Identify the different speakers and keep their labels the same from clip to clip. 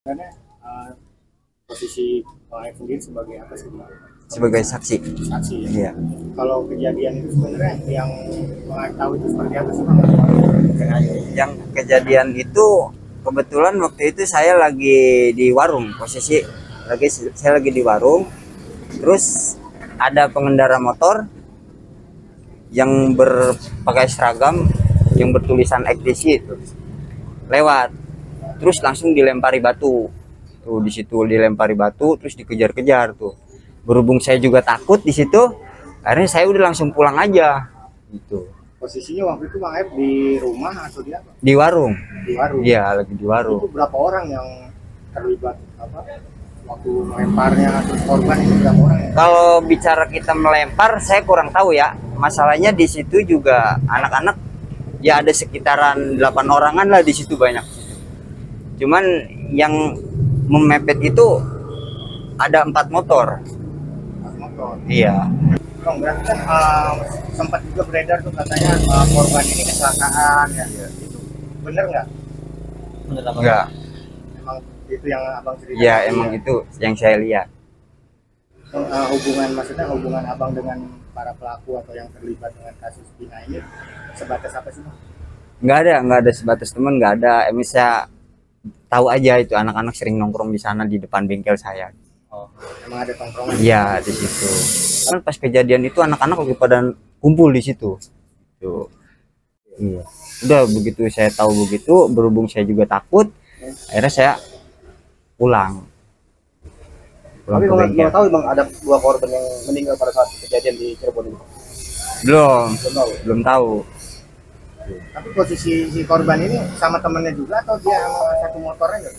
Speaker 1: Karena posisi Bang Aib sendiri sebagai apa sih Bang?
Speaker 2: Sebagai saksi.
Speaker 1: Saksi ya.
Speaker 2: Iya.
Speaker 1: Kalau kejadian itu sebenarnya yang Bang Aib tahu itu seperti apa sih Bang?
Speaker 2: Yang kejadian itu kebetulan waktu itu saya lagi di warung, posisi saya lagi di warung. Terus ada pengendara motor yang berpakai seragam yang bertulisan XDC itu lewat, terus langsung dilempari batu. Tuh di situ dilempari batu, terus dikejar-kejar tuh. Berhubung saya juga takut di situ, akhirnya saya udah langsung pulang aja gitu.
Speaker 1: Posisinya waktu itu Bang Aib di rumah atau di apa?
Speaker 2: Di warung.
Speaker 1: Di warung.
Speaker 2: Iya, lagi di warung.
Speaker 1: Itu berapa orang yang terlibat apa? Waktu melemparnya terus korban itu berapa orang ya?
Speaker 2: Kalau bicara kita melempar, saya kurang tahu ya. Masalahnya di situ juga anak-anak ya ada sekitaran 8 orangan lah di situ banyak. Cuman yang memepet itu ada 4 motor.
Speaker 1: Motor.
Speaker 2: Iya.
Speaker 1: Bang, berarti kan sempat juga beredar tuh katanya korban ini kecelakaan ya. Itu bener nggak?
Speaker 3: Bener apa?
Speaker 2: Enggak.
Speaker 1: Emang itu yang abang cerita?
Speaker 2: Ya emang itu yang saya lihat.
Speaker 1: Maksudnya hubungan abang dengan para pelaku atau yang terlibat dengan kasus Vina ini sebatas apa sih Bang?
Speaker 2: Nggak ada sebatas teman, nggak ada. Emang saya tahu aja itu anak-anak sering nongkrong di sana di depan bengkel saya.
Speaker 1: Oh, emang ada tongkrongan?
Speaker 2: Iya di situ. Kan pas kejadian itu anak-anak lagi pada kumpul di situ. Tuh. Iya. Udah begitu saya tahu begitu, berhubung saya juga takut, akhirnya saya pulang.
Speaker 1: Tapi
Speaker 2: Ke bengkel.
Speaker 1: belum tahu Bang ada 2 korban yang meninggal pada saat kejadian di Cirebon itu.
Speaker 2: Belum,
Speaker 1: Belum tahu.
Speaker 2: belum tahu.
Speaker 1: Tapi posisi si korban ini sama temennya juga atau dia sama satu motornya nggak?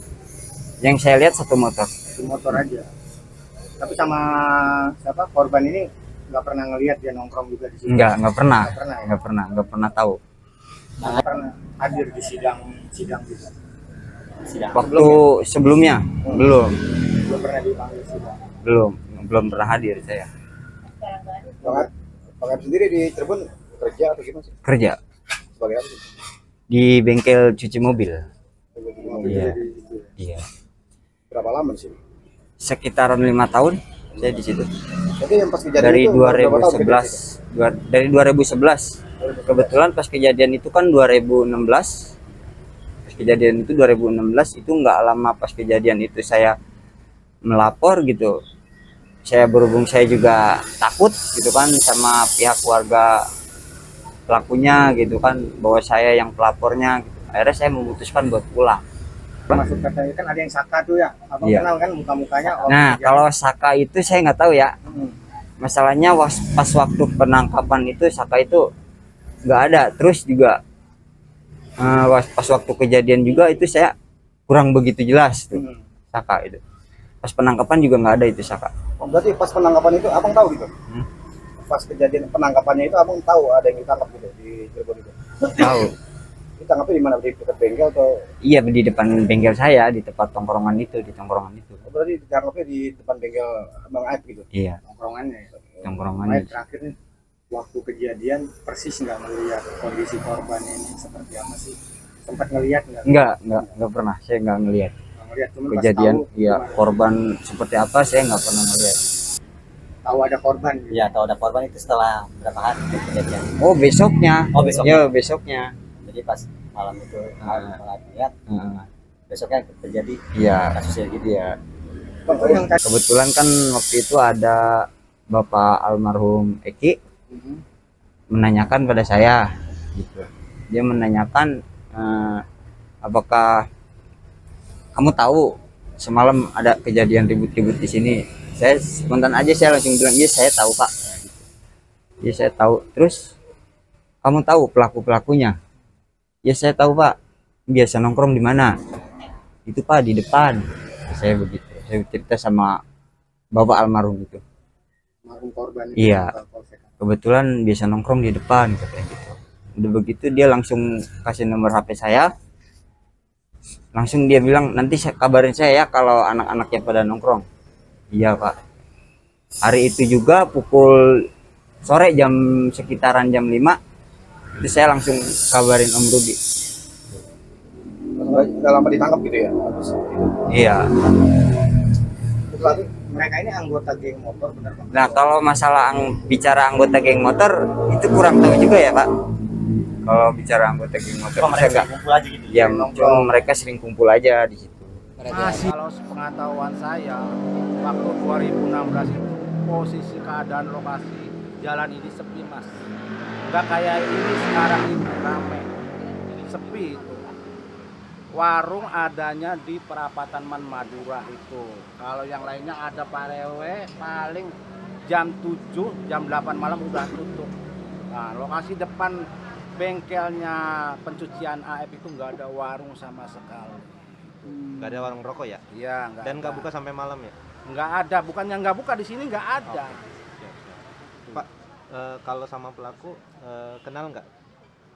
Speaker 2: Yang saya lihat satu motor.
Speaker 1: Satu motor aja. Tapi sama siapa korban ini nggak pernah ngelihat dia nongkrong juga di situ.
Speaker 2: Nggak pernah.
Speaker 1: Nggak pernah ya?
Speaker 2: Nggak pernah tahu.
Speaker 1: Nggak pernah hadir di sidang juga. Sidang.
Speaker 2: Waktu sebelumnya belum,
Speaker 1: Belum pernah dipanggil sidang.
Speaker 2: belum pernah hadir saya.
Speaker 1: Bang Aib sendiri di Cirebon kerja atau gimana sih?
Speaker 2: Kerja
Speaker 1: Sebagai apa sih?
Speaker 2: di bengkel cuci mobil. Iya.
Speaker 1: Di situ ya.
Speaker 2: Iya.
Speaker 1: Berapa lama sih?
Speaker 2: Sekitaran 5 tahun saya di situ.
Speaker 1: Jadi yang pas kejadian
Speaker 2: Dari
Speaker 1: itu berapa tahun
Speaker 2: 2011. Dari 2011. Kebetulan pas kejadian itu kan 2016. Pas kejadian itu 2016 itu nggak lama pas kejadian itu saya melapor gitu. Saya berhubung saya juga takut gitu kan sama pihak keluarga pelakunya gitu kan, bahwa saya yang pelapornya gitu. Akhirnya saya memutuskan buat pulang.
Speaker 1: Masuk katanya kan ada yang Saka tuh ya. Abang
Speaker 2: Iya.
Speaker 1: kenal kan muka-mukanya?
Speaker 2: Nah kalau Saka itu saya nggak tahu ya. Masalahnya pas waktu penangkapan itu Saka itu nggak ada. Terus juga pas waktu kejadian juga itu saya kurang begitu jelas tuh Saka itu. Pas penangkapan juga nggak ada itu Saka.
Speaker 1: Oh, berarti pas penangkapan itu abang tahu gitu? Pas kejadian penangkapannya itu abang tahu ada yang ditangkap gitu di Cirebon itu?
Speaker 2: Tahu.
Speaker 1: Ditangkapnya di mana? Di dekat bengkel atau?
Speaker 2: Iya di depan bengkel saya, di tempat tongkrongan itu, di tongkrongan itu.
Speaker 1: Oh, berarti ditangkapnya di depan bengkel Bang Aib gitu?
Speaker 2: Iya,
Speaker 1: Tongkrongannya ya?
Speaker 2: tongkrongannya.
Speaker 1: Aib terakhir nih, waktu kejadian persis nggak melihat kondisi korban ini seperti apa sih? Sempat ngelihat nggak?
Speaker 2: Enggak pernah. Saya nggak ngelihat
Speaker 1: Nggak ngelihat, cuman pas
Speaker 2: kejadian.
Speaker 1: tahu,
Speaker 2: Iya,
Speaker 1: gimana?
Speaker 2: korban seperti apa saya nggak pernah ngelihat.
Speaker 1: Tahu ada korban gitu?
Speaker 3: Ya, tahu ada korban itu setelah berapa hari kejadian.
Speaker 2: Oh besoknya.
Speaker 3: Oh, besoknya.
Speaker 2: Ya besoknya.
Speaker 3: Jadi pas malam itu malam lihat
Speaker 2: Heeh.
Speaker 3: besoknya terjadi
Speaker 2: Iya.
Speaker 3: kasusnya gitu.
Speaker 2: Iya.
Speaker 1: Bang, oh, yang tadi.
Speaker 2: Kebetulan kan waktu itu ada Bapak almarhum Eki menanyakan pada saya gitu. Dia menanyakan apakah kamu tahu semalam ada kejadian ribut-ribut di sini. Saya spontan aja saya langsung bilang iya saya tahu Pak. Iya saya tahu. Terus kamu tahu pelaku-pelakunya? Ya saya tahu Pak. Biasa nongkrong di mana? Itu Pak di depan. Saya begitu. Saya cerita sama Bapak almarhum itu.
Speaker 1: Almarhum korban itu
Speaker 2: Iya.
Speaker 1: ke Polsek.
Speaker 2: Kebetulan biasa nongkrong di depan katanya gitu. Udah begitu dia langsung kasih nomor HP saya. Langsung dia bilang nanti kabarin saya ya kalau anak-anaknya pada nongkrong. Iya Pak. Hari itu juga pukul sore sekitaran jam 5 itu saya langsung kabarin Om Rudi.
Speaker 4: Nggak lama ditangkap gitu ya? Habis itu.
Speaker 2: Iya.
Speaker 1: Berarti mereka ini anggota geng motor benar Pak?
Speaker 2: Nah, kalau masalah bicara anggota geng motor itu kurang tahu juga ya, Pak. Kalau bicara anggota geng motor
Speaker 3: Cuma
Speaker 2: saya
Speaker 3: mereka
Speaker 2: nggak.
Speaker 3: kumpul aja gitu.
Speaker 2: Ya, cuma mereka sering kumpul aja di situ.
Speaker 5: Kalau sepengetahuan saya, waktu 2016 itu posisi keadaan lokasi jalan ini sepi mas. Nggak kayak ini sekarang ini ramai, sepi itu. Warung adanya di perapatan Man Madura itu. Kalau yang lainnya ada parewe paling jam 7, jam 8 malam udah tutup. Nah, lokasi depan bengkelnya pencucian AF itu nggak ada warung sama sekali.
Speaker 6: Nggak ada warung rokok ya?
Speaker 5: Iya,
Speaker 6: Dan nggak buka sampai malam ya?
Speaker 5: nggak ada, bukannya nggak buka di sini nggak ada.
Speaker 6: Siap. Pak, kalau sama pelaku kenal nggak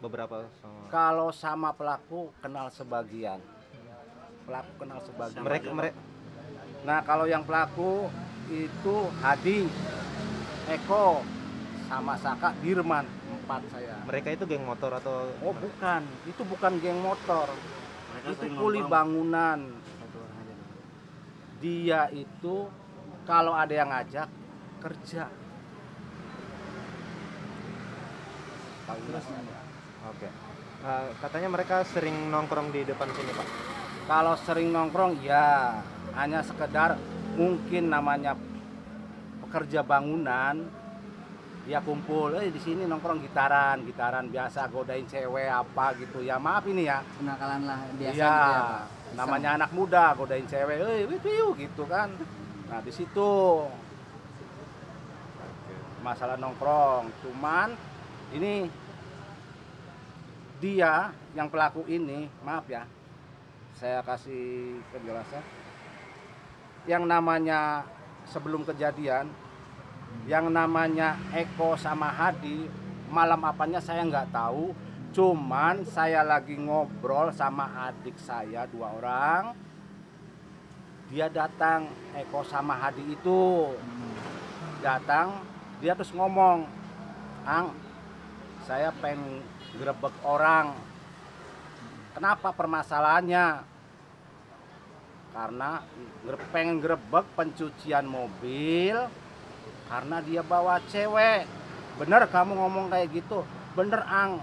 Speaker 6: beberapa sama?
Speaker 5: Kalau sama pelaku kenal sebagian. Pelaku kenal sebagian.
Speaker 6: Mereka.
Speaker 5: Nah, kalau yang pelaku itu Hadi, Eko, sama Saka, Dirman, 4 saya.
Speaker 6: Mereka itu geng motor atau?
Speaker 5: Oh bukan, itu bukan geng motor. Itu kuli bangunan. Dia itu kalau ada yang ngajak kerja.
Speaker 6: Oke. Katanya mereka sering nongkrong di depan sini Pak.
Speaker 5: Kalau sering nongkrong ya hanya sekedar mungkin namanya pekerja bangunan, dia kumpul di sini nongkrong gitaran biasa godain cewek apa gitu ya, maaf ini ya
Speaker 7: Kenakalan lah biasa
Speaker 5: ya,
Speaker 7: gitu ya Pak.
Speaker 5: namanya anak muda godain cewek wiu gitu kan. Nah di situ masalah nongkrong, cuman ini dia yang pelaku ini, maaf ya saya kasih penjelasan, yang namanya sebelum kejadian yang namanya Eko sama Hadi malam apanya saya nggak tahu, cuman saya lagi ngobrol sama adik saya 2 orang, dia datang, Eko sama Hadi itu datang, dia terus ngomong, Ang, saya pengen grebek orang. Kenapa permasalahannya? Karena pengen grebek pencucian mobil karena dia bawa cewek. Bener kamu ngomong kayak gitu? Bener Ang,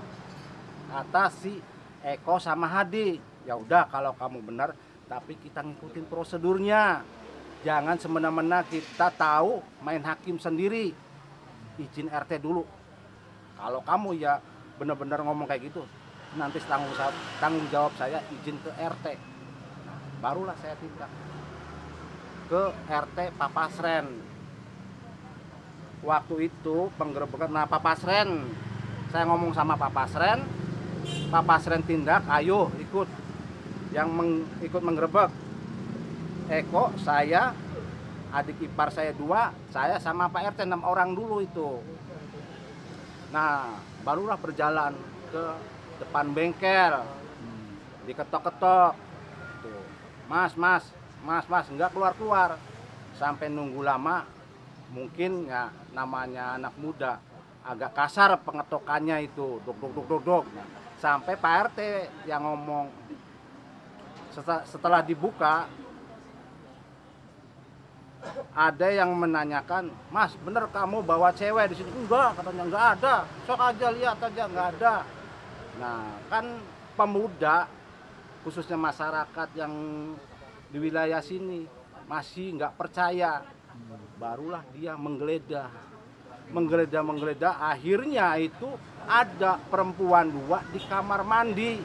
Speaker 5: kata si Eko sama Hadi. Ya udah kalau kamu bener, tapi kita ngikutin prosedurnya. Jangan semena-mena kita tahu main hakim sendiri. Izin RT dulu. Kalau kamu ya bener-bener ngomong kayak gitu, nanti tanggung jawab saya izin ke RT. Nah, barulah saya tindak ke RT Papasren. Waktu itu penggerebekan, nah Papasren, saya ngomong sama Papasren, Papasren tindak, ayo ikut, yang ikut menggerebek. Eko, saya, adik ipar saya 2, saya sama Pak RT 6 orang dulu itu. Nah, barulah berjalan ke depan bengkel, diketok-ketok, tuh, mas, nggak keluar, sampai nunggu lama, mungkin ya namanya anak muda, agak kasar pengetokannya itu, dok. Nah, sampai Pak RT yang ngomong, setelah dibuka, ada yang menanyakan, Mas, bener kamu bawa cewek di sini? Enggak, katanya enggak ada. Sok aja lihat aja, enggak ada. Nah, kan pemuda, khususnya masyarakat yang di wilayah sini masih enggak percaya. Barulah dia menggeledah, akhirnya itu ada perempuan 2 di kamar mandi.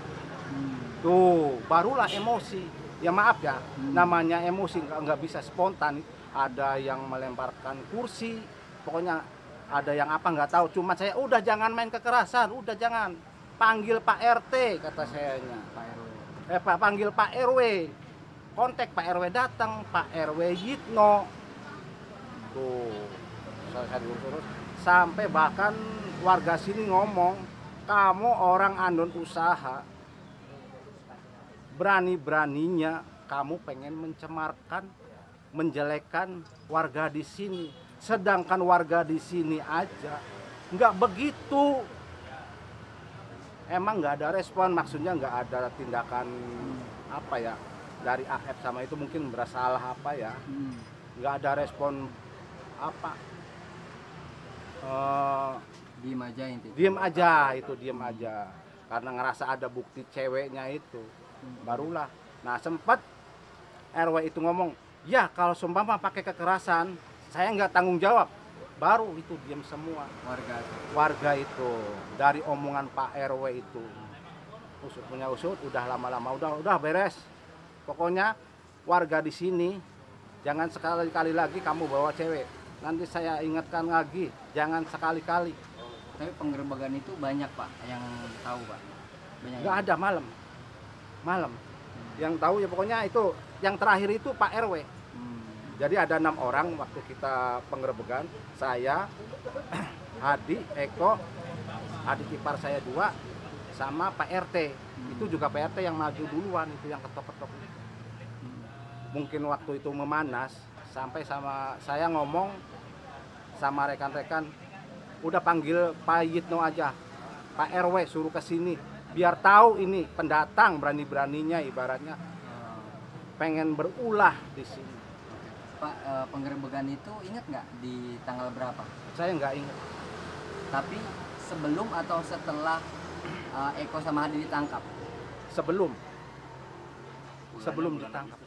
Speaker 5: Tuh, barulah emosi. Ya maaf ya, namanya emosi nggak bisa spontan. Ada yang melemparkan kursi, pokoknya ada yang apa nggak tahu. Cuma saya udah jangan main kekerasan, udah jangan, panggil Pak RT kata sayanya. Panggil Pak RW, kontak Pak RW, datang Pak RW Yitno. Tuh, saya diurus sampai bahkan warga sini ngomong, kamu orang andon usaha, berani-beraninya kamu pengen mencemarkan, menjelekkan warga di sini, sedangkan warga di sini aja nggak begitu. emang nggak ada respon, maksudnya nggak ada tindakan apa ya dari AF sama itu, mungkin bersalah apa ya, nggak ada respon apa,
Speaker 2: Diem aja intinya.
Speaker 5: diem aja karena ngerasa ada bukti ceweknya itu, barulah. Nah sempat RW itu ngomong, ya kalau seumpama pakai kekerasan saya nggak tanggung jawab, baru itu diem semua warga itu dari omongan Pak RW itu. Usut punya usut, udah lama-lama udah beres. Pokoknya warga di sini jangan sekali-kali lagi kamu bawa cewek. Nanti saya ingatkan lagi, jangan sekali-kali.
Speaker 2: Tapi penggerebekan itu banyak Pak yang tahu Pak. Banyak.
Speaker 5: Nggak ada malam. Yang tahu ya pokoknya itu yang terakhir itu Pak RW. Jadi ada 6 orang waktu kita penggerebekan, saya, Hadi, Eko, adik ipar saya 2, sama Pak RT. Itu juga Pak RT yang maju duluan, itu yang ketok-ketok. Mungkin waktu itu memanas, sampai sama saya ngomong sama rekan-rekan, udah panggil Pak Yitno aja, Pak RW suruh ke sini, biar tahu ini pendatang berani-beraninya ibaratnya pengen berulah di sini.
Speaker 2: Pak, penggerebekan itu ingat nggak di tanggal berapa?
Speaker 5: Saya nggak ingat.
Speaker 2: Tapi sebelum atau setelah Eko sama Hadi ditangkap?
Speaker 5: Sebelum ditangkap.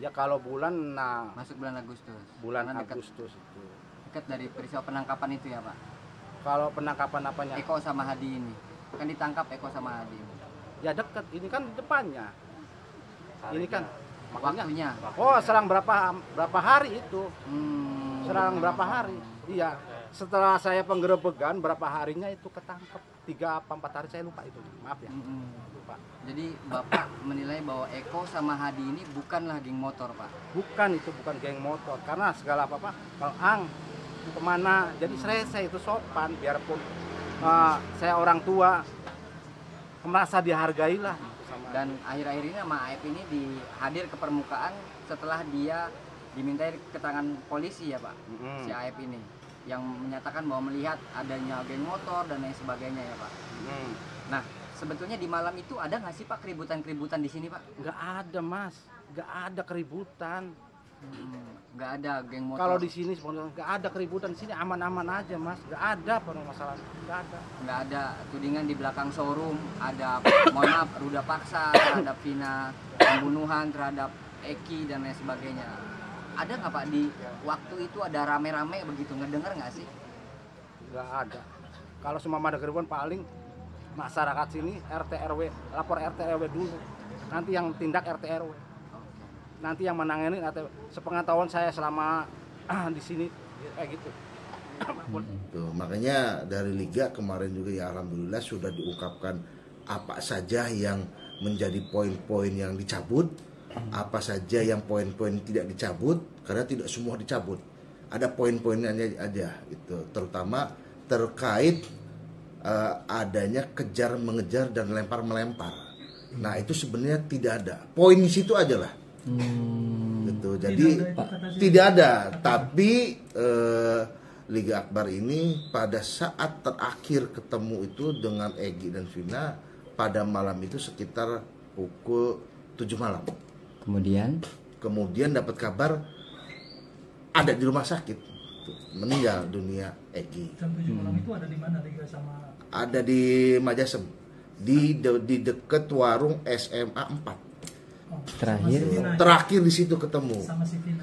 Speaker 5: Ya kalau bulan, nah
Speaker 2: Masuk bulan Agustus.
Speaker 5: bulan
Speaker 2: Karena dekat-
Speaker 5: Agustus itu.
Speaker 2: dekat dari peristiwa penangkapan itu ya Pak.
Speaker 5: Kalau penangkapan apanya?
Speaker 2: Eko sama Hadi ini kan ditangkap Eko sama Hadi.
Speaker 5: Ya dekat, ini kan di depannya. Ini kan makanya.
Speaker 2: Waktunya.
Speaker 5: Oh, selang berapa hari itu? Selang
Speaker 2: Hmm.
Speaker 5: berapa hari? Iya. Setelah saya penggerebekan berapa harinya itu ketangkep. 3 apa 4 hari saya lupa itu. Maaf ya. Lupa.
Speaker 2: Jadi Bapak menilai bahwa Eko sama Hadi ini bukanlah geng motor Pak.
Speaker 5: Bukan, itu bukan geng motor. Karena segala apa-apa, Bang Ang kemana, jadi saya itu sopan, biarpun saya orang tua merasa dihargai lah gitu sama.
Speaker 2: Dan akhir-akhir ini sama AF ini hadir ke permukaan setelah dia dimintai keterangan polisi ya Pak.
Speaker 5: Mm-mm.
Speaker 2: Si AF ini yang menyatakan bahwa melihat adanya geng motor dan lain sebagainya ya Pak.
Speaker 5: Mm.
Speaker 2: Nah sebetulnya di malam itu ada nggak sih Pak keributan-keributan di sini Pak?
Speaker 5: Nggak ada Mas, nggak ada keributan.
Speaker 2: Nggak ada geng motor.
Speaker 5: Kalau di sini sebenarnya nggak ada keributan, di sini aman-aman aja Mas, nggak ada permasalahan, nggak ada.
Speaker 2: Nggak ada tudingan di belakang showroom, ada mohon maaf ruda paksa terhadap Vina, pembunuhan terhadap Eki dan lain sebagainya. Ada nggak Pak di waktu itu ada rame-rame begitu, ngedenger nggak sih?
Speaker 5: Nggak ada. Kalau semua ada keributan paling masyarakat sini RT RW, lapor RT RW dulu, nanti yang tindak RT RW, nanti yang menangani RT. Sepengetahuan saya selama di sini kayak gitu.
Speaker 7: Tuh, makanya dari Liga kemarin juga ya alhamdulillah sudah diungkapkan apa saja yang menjadi poin-poin yang dicabut, apa saja yang poin-poin tidak dicabut, karena tidak semua dicabut. Ada poin-poinnya aja gitu, terutama terkait adanya kejar mengejar dan lempar melempar. Nah itu sebenarnya tidak ada. Poin di situ aja lah. Gitu. Jadi tidak ada. Tapi Liga Akbar ini pada saat terakhir ketemu itu dengan Egy dan Vina pada malam itu sekitar pukul 7 malam. Kemudian dapat kabar ada di rumah sakit, meninggal dunia Egy.
Speaker 8: Jam 7 malam itu ada di mana Liga sama?
Speaker 7: Ada di Majasem, di dekat warung SMA 4. Terakhir di situ ketemu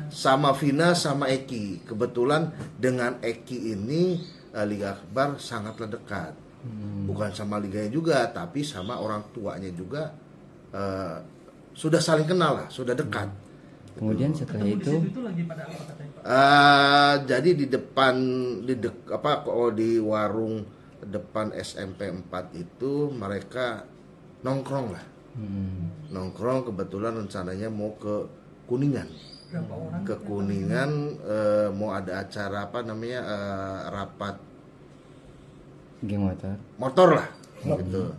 Speaker 7: sama Vina sama Eki. Kebetulan dengan Eki ini Liga Akbar sangatlah dekat, bukan sama liganya juga tapi sama orang tuanya juga, sudah saling kenal lah, sudah dekat.
Speaker 2: Kemudian setelah itu
Speaker 8: lagi pada apa katanya, Pak?
Speaker 7: Jadi di depan di warung depan SMP 4 itu mereka nongkrong lah. Nongkrong, kebetulan rencananya mau ke Kuningan. Ke Kuningan mau ada acara rapat
Speaker 2: geng
Speaker 7: motor lah gitu.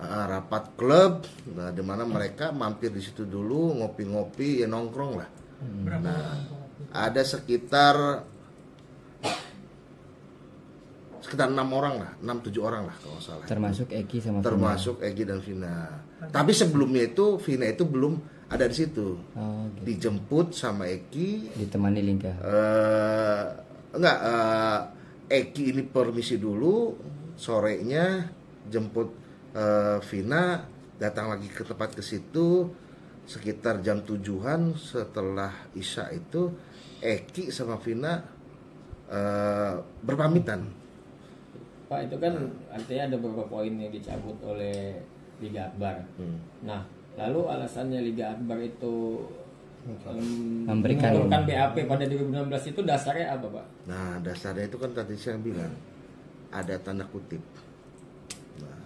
Speaker 7: Rapat klub, nah, di mana mereka mampir di situ dulu ngopi-ngopi ya nongkrong lah. Nah, ada sekitar sekitar 6 orang lah, 6-7 orang lah kalau nggak salah.
Speaker 2: Termasuk Eki sama Vina.
Speaker 7: Termasuk Egi dan Vina. Tapi sebelumnya itu Vina itu belum ada di situ.
Speaker 2: Oh, gitu.
Speaker 7: Dijemput sama Eki.
Speaker 2: Ditemani Lingga.
Speaker 7: Enggak, Eki ini permisi dulu, sorenya jemput Vina, datang lagi ke tempat ke situ sekitar jam 7-an setelah Isya itu Eki sama Vina berpamitan.
Speaker 9: Pak, itu kan artinya ada beberapa poin yang dicabut oleh Liga Akbar. Nah, lalu alasannya Liga Akbar itu menurunkan BAP pada 2016 itu dasarnya apa, Pak?
Speaker 7: Nah, dasarnya itu kan tadi saya bilang ada tanda kutip. Nah,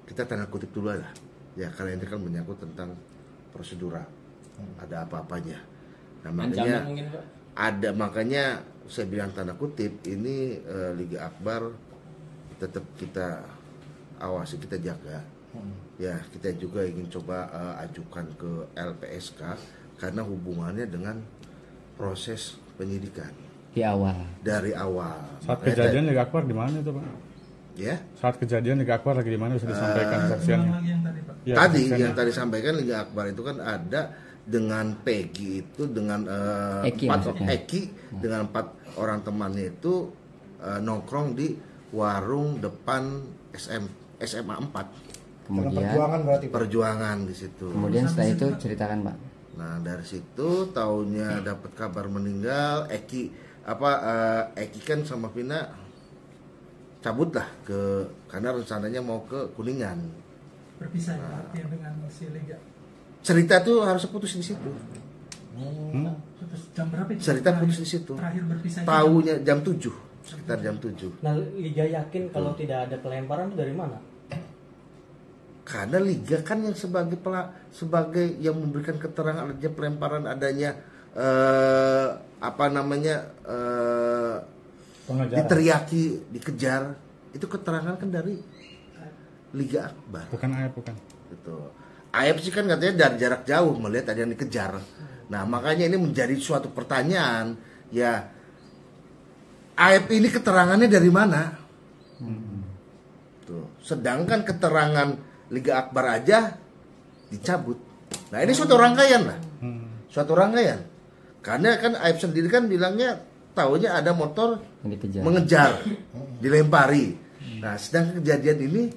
Speaker 7: kita tanda kutip dulu lah. Ya, karena ini kan menyangkut tentang prosedural. Ada apa-apanya. Nah, makanya
Speaker 9: mungkin, Pak?
Speaker 7: ada, makanya saya bilang tanda kutip ini Liga Akbar tetap kita awasi, kita jaga. Ya, kita juga ingin coba ajukan ke LPSK karena hubungannya dengan proses penyidikan
Speaker 2: Di awal.
Speaker 7: dari awal.
Speaker 10: Saat
Speaker 7: Makanya
Speaker 10: kejadian Liga Akbar di mana itu, Pak?
Speaker 7: ya
Speaker 10: Saat kejadian Liga Akbar lagi di mana, bisa disampaikan saksiannya?
Speaker 8: Lagi yang tadi, Pak.
Speaker 10: Ya,
Speaker 7: tadi
Speaker 10: saksiannya.
Speaker 7: yang tadi sampaikan Liga Akbar itu kan ada dengan Peggy itu dengan
Speaker 2: Eki
Speaker 7: 4
Speaker 2: maksudnya.
Speaker 7: Eki dengan 4 orang temannya itu nongkrong di warung depan SMA 4.
Speaker 4: Dengan
Speaker 2: Kemudian
Speaker 4: perjuangan berarti, Pak.
Speaker 7: Perjuangan di situ.
Speaker 2: kemudian setelah itu ceritakan, Pak.
Speaker 7: Nah, dari situ taunya dapat kabar meninggal. Eki kan sama Vina cabut lah karena rencananya mau ke Kuningan.
Speaker 8: Berpisah ya, artinya dengan si Liga.
Speaker 7: Cerita tuh harus putus di situ.
Speaker 8: Terus jam berapa itu?
Speaker 7: Cerita putus di situ.
Speaker 8: Terakhir berpisah.
Speaker 7: Taunya jam 7, sekitar jam 7.
Speaker 3: Nah, Liga yakin kalau tidak ada pelemparan itu dari mana?
Speaker 7: Karena Liga kan yang sebagai yang memberikan keterangan adanya pelemparan, adanya diteriaki, dikejar, itu keterangan kan dari Liga Akbar.
Speaker 10: Bukan AF, bukan.
Speaker 7: Gitu. AF sih kan katanya dari jarak jauh melihat ada yang dikejar. Nah, makanya ini menjadi suatu pertanyaan, ya AF ini keterangannya dari mana? Tuh. Sedangkan keterangan Liga Akbar aja dicabut. Nah, ini suatu rangkaian lah. Suatu rangkaian. Karena kan AF sendiri kan bilangnya taunya ada motor
Speaker 2: Yang dikejar.
Speaker 7: mengejar, dilempari. Nah, sedangkan kejadian ini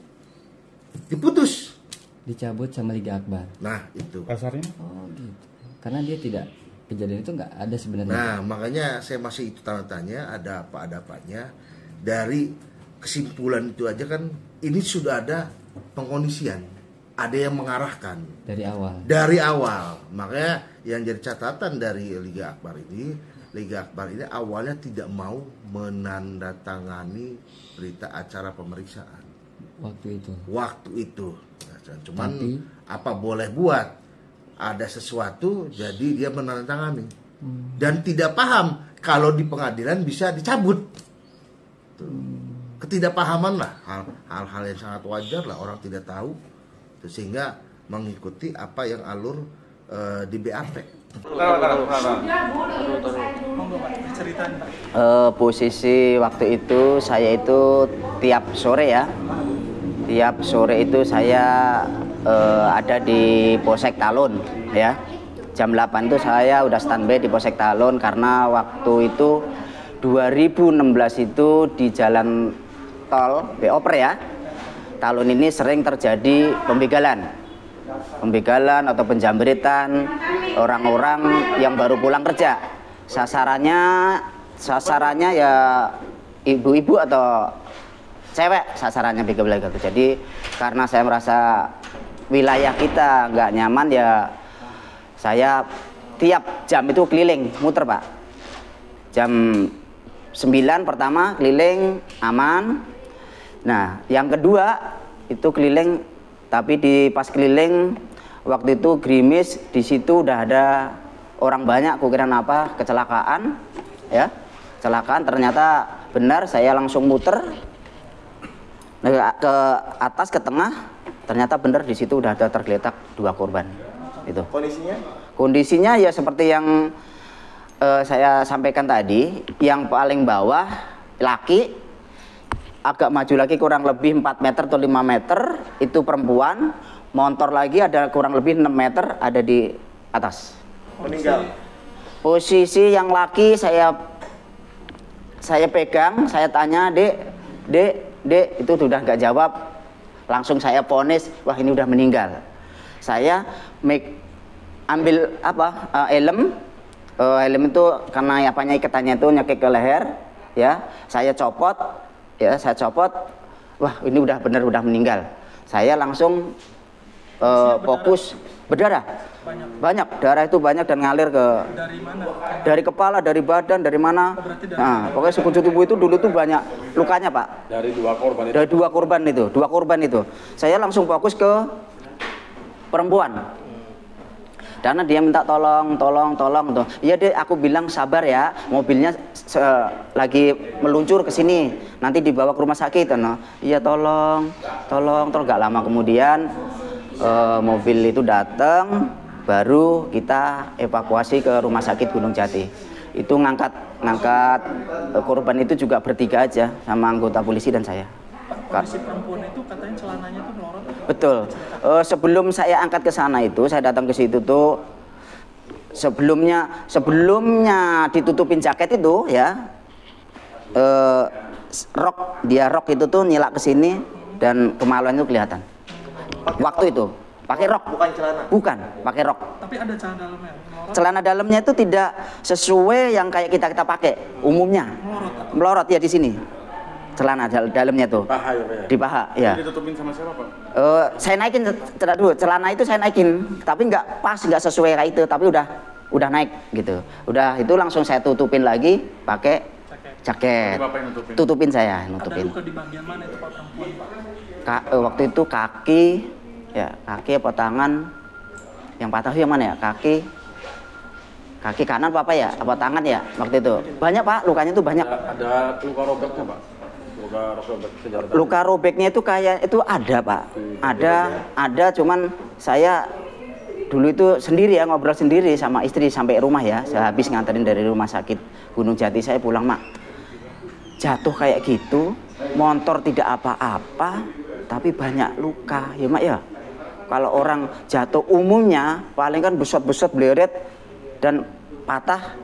Speaker 7: diputus.
Speaker 2: Dicabut sama Liga Akbar.
Speaker 7: Nah, itu.
Speaker 10: Dasarnya?
Speaker 2: Oh, gitu. Karena dia tidak, kejadian itu nggak ada sebenarnya.
Speaker 7: Nah, makanya saya masih itu tanda tanya, ada apa-apanya. Dari kesimpulan itu aja kan ini sudah ada pengkondisian, ada yang mengarahkan
Speaker 2: Dari awal.
Speaker 7: dari awal. Makanya yang jadi catatan dari Liga Akbar ini awalnya tidak mau menandatangani berita acara pemeriksaan waktu itu. Cuman apa boleh buat, ada sesuatu jadi dia menandatangani dan tidak paham kalau di pengadilan bisa dicabut. Ketidakpahaman lah, hal-hal yang sangat wajar lah, orang tidak tahu sehingga mengikuti apa yang alur di BAP.
Speaker 11: Posisi waktu itu saya itu tiap sore itu saya ada di Polsek Talun ya. Jam 8 itu saya udah standby di Polsek Talun karena waktu itu 2016 itu di jalan tol Beoper ya, Talun ini sering terjadi pembegalan atau penjamretan orang-orang yang baru pulang kerja. Sasarannya ya ibu-ibu atau cewek, sasarannya begal itu. Jadi karena saya merasa wilayah kita nggak nyaman ya, saya tiap jam itu keliling muter, Pak. Jam 9 pertama keliling aman. Nah, yang kedua itu keliling, tapi pas keliling waktu itu gerimis, di situ udah ada orang banyak, kukira apa kecelakaan ya. Kecelakaan, ternyata benar, saya langsung muter ke atas ke tengah, ternyata benar di situ udah ada tergeletak 2 korban. Itu. Kondisinya ya seperti yang saya sampaikan tadi, yang paling bawah laki, agak maju lagi kurang lebih 4 meter atau 5 meter itu perempuan, motor lagi ada kurang lebih 6 meter ada di atas.
Speaker 4: Meninggal.
Speaker 11: Posisi yang laki saya pegang, saya tanya, Dek, itu sudah nggak jawab. Langsung saya vonis, wah ini udah meninggal. Saya ambil helm. Helm itu karena apanya ikatannya itu nyekik ke leher, ya. Saya copot, wah ini udah bener udah meninggal. Saya langsung fokus berdarah. Banyak darah itu banyak dan ngalir ke
Speaker 8: Dari mana?
Speaker 11: dari kepala, dari badan, dari mana. Nah, pokoknya sekujur tubuh itu dulu tuh banyak lukanya, Pak.
Speaker 4: Dari 2 korban itu.
Speaker 11: Dari dua korban itu. Saya langsung fokus ke perempuan. Karena dia minta tolong tuh. Iya Dek, aku bilang sabar ya, mobilnya lagi meluncur ke sini, nanti dibawa ke rumah sakit. No. Iya tolong. Gak lama kemudian mobil itu datang, baru kita evakuasi ke rumah sakit Gunung Jati. Itu ngangkat korban itu juga bertiga aja sama anggota polisi dan saya.
Speaker 8: Kondisi perempuan itu katanya celananya tuh melorot.
Speaker 11: Betul. Sebelum saya angkat ke sana itu, saya datang ke situ tuh sebelumnya ditutupin jaket itu ya. Rok itu tuh nyilak ke sini dan kemaluan itu kelihatan. Waktu itu pakai rok.
Speaker 4: Bukan celana.
Speaker 11: Bukan, pakai rok.
Speaker 8: Tapi ada celana dalamnya. Melorot.
Speaker 11: Celana dalamnya itu tidak sesuai yang kayak kita pakai umumnya. Melorot ya di sini. Celana dalamnya tuh.
Speaker 4: Paha ya, Pak, ya?
Speaker 11: Di paha, ya.
Speaker 10: Ditutupin sama siapa, Pak?
Speaker 11: Saya naikin celana itu saya naikin, tapi nggak pas, nggak sesuai kayak itu, tapi udah naik gitu. Udah itu langsung saya tutupin lagi pakai jaket. Tutupin saya, nutupin.
Speaker 8: Ada luka di bagian mana itu Pak perempuan, Pak?
Speaker 11: Waktu itu kaki apa tangan yang patah yang mana ya? Kaki kanan apa ya? Apa tangan ya? Waktu itu banyak Pak, lukanya itu banyak.
Speaker 4: Ada luka robeknya, Pak.
Speaker 11: Luka robeknya itu kayak itu ada Pak, ada cuman saya dulu itu sendiri ya, ngobrol sendiri sama istri sampai rumah ya. Saya habis nganterin dari rumah sakit Gunung Jati, saya pulang, Mak, jatuh kayak gitu, motor tidak apa-apa tapi banyak luka ya Mak ya. Kalau orang jatuh umumnya paling kan besot-besot bleret dan patah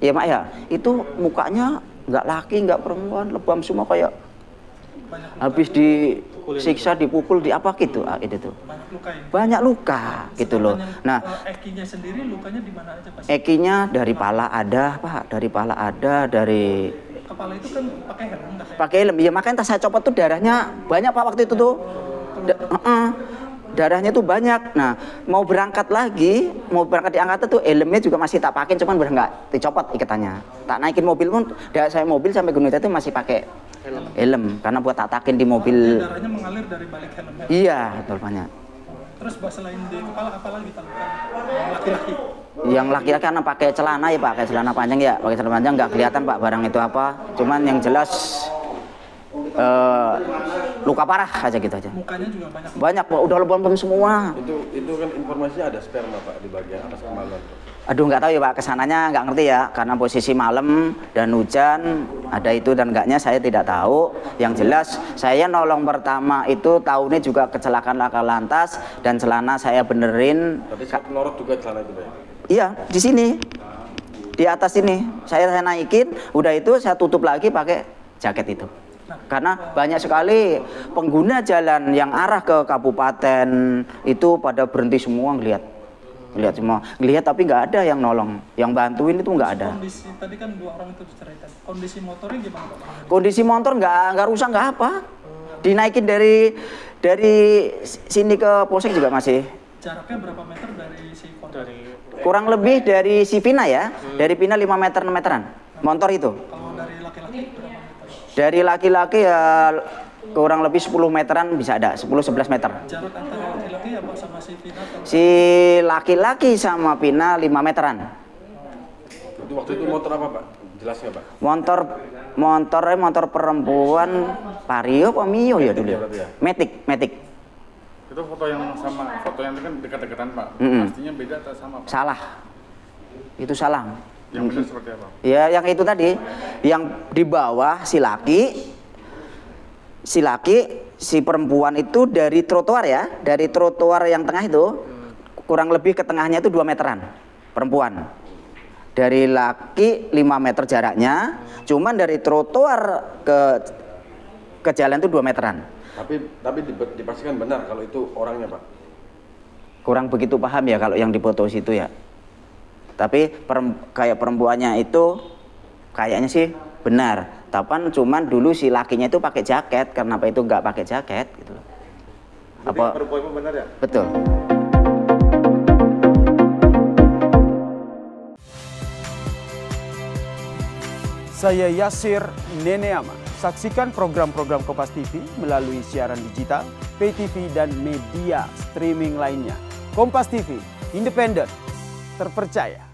Speaker 11: ya Mak ya, itu mukanya nggak laki nggak perempuan, lebam semua kayak habis disiksa, dipukul, di apa gitu, itu tuh. Banyak luka gitu loh. Nah,
Speaker 8: Ekinya sendiri lukanya di mana aja Pak?
Speaker 11: ekinya dari pala ada, Pak, dari
Speaker 8: Kepala itu kan pakai helm.
Speaker 11: Pakai helm. Ya makanya saya copot tuh darahnya banyak Pak waktu itu tuh. Darahnya tuh banyak. Nah, mau berangkat diangkat tuh helmnya juga masih tak pakai, cuman udah nggak dicopot ikatannya. Tak naikin mobil pun, saya mobil sampai Gunung Jati masih pakai helm karena buat takin di mobil.
Speaker 8: Darahnya mengalir dari balik helmnya.
Speaker 11: Iya, betul banyak.
Speaker 8: Terus selain di kepala apa lagi Pak? Laki-laki.
Speaker 11: Yang laki-laki karena pakai celana ya Pak, pakai celana panjang ya, pakai celana panjang nggak kelihatan Pak barang itu apa. Cuman yang jelas luka parah aja gitu aja.
Speaker 8: Mukanya juga banyak.
Speaker 11: Banyak Pak, udah lebam-lebam semua.
Speaker 4: Itu kan informasinya ada sperma Pak di bagian atas kemaluan.
Speaker 11: Aduh nggak tahu ya Pak, kesananya nggak ngerti ya, karena posisi malam dan hujan, ada itu dan enggaknya saya tidak tahu. Yang jelas saya nolong pertama itu tahunnya juga kecelakaan laka lantas dan celana saya benerin.
Speaker 4: Tadi melorot juga celana itu Pak?
Speaker 11: Iya, di sini, di atas ini saya naikin, udah itu saya tutup lagi pakai jaket itu. Karena banyak sekali pengguna jalan yang arah ke kabupaten itu pada berhenti semua ngelihat tapi nggak ada yang nolong, yang bantuin itu nggak ada.
Speaker 8: Kondisi tadi kan 2 orang itu diceritakan. Kondisi motornya gimana Pak?
Speaker 11: Kondisi motor nggak rusak, nggak apa. Dinaikin dari sini ke Polsek juga masih.
Speaker 8: Jaraknya berapa meter dari si korban?
Speaker 11: Kurang lebih dari si Pina ya, dari Pina 5 meter 6 meteran. Motor itu.
Speaker 8: Kalau dari laki-laki berapa meter?
Speaker 11: Dari laki-laki ya kurang lebih 10 meteran bisa ada, 10-11 meter.
Speaker 8: Jarak antara laki-laki apa sama si Pina?
Speaker 11: Si laki-laki sama Pina 5 meteran.
Speaker 4: Itu waktu itu motor apa Pak? Jelasnya Pak?
Speaker 11: Motor perempuan Vario apa Mio ya dulu ya? Matic.
Speaker 10: Itu foto yang sama, foto yang itu kan dekat-dekatan Pak. Pastinya beda atau sama Pak?
Speaker 11: Salah. Itu salah.
Speaker 10: Yang benar seperti apa?
Speaker 11: Ya yang itu tadi, yang di bawah si laki si laki, si perempuan itu dari trotoar ya, dari trotoar yang tengah itu kurang lebih ke tengahnya itu 2 meteran perempuan. Dari laki 5 meter jaraknya, cuman dari trotoar ke jalan itu 2 meteran.
Speaker 4: Tapi dipastikan benar kalau itu orangnya, Pak.
Speaker 11: Kurang begitu paham ya kalau yang dipoto situ ya. Tapi kayak perempuannya itu kayaknya sih benar. Tapi cuman dulu si lakinya itu pakai jaket, kenapa itu nggak pakai jaket gitu loh. Apa
Speaker 6: perempuannya benar ya?
Speaker 11: Betul.
Speaker 12: Saya Yasir Neneama. Saksikan program-program Kompas TV melalui siaran digital, pay TV, dan media streaming lainnya. Kompas TV, independen, terpercaya.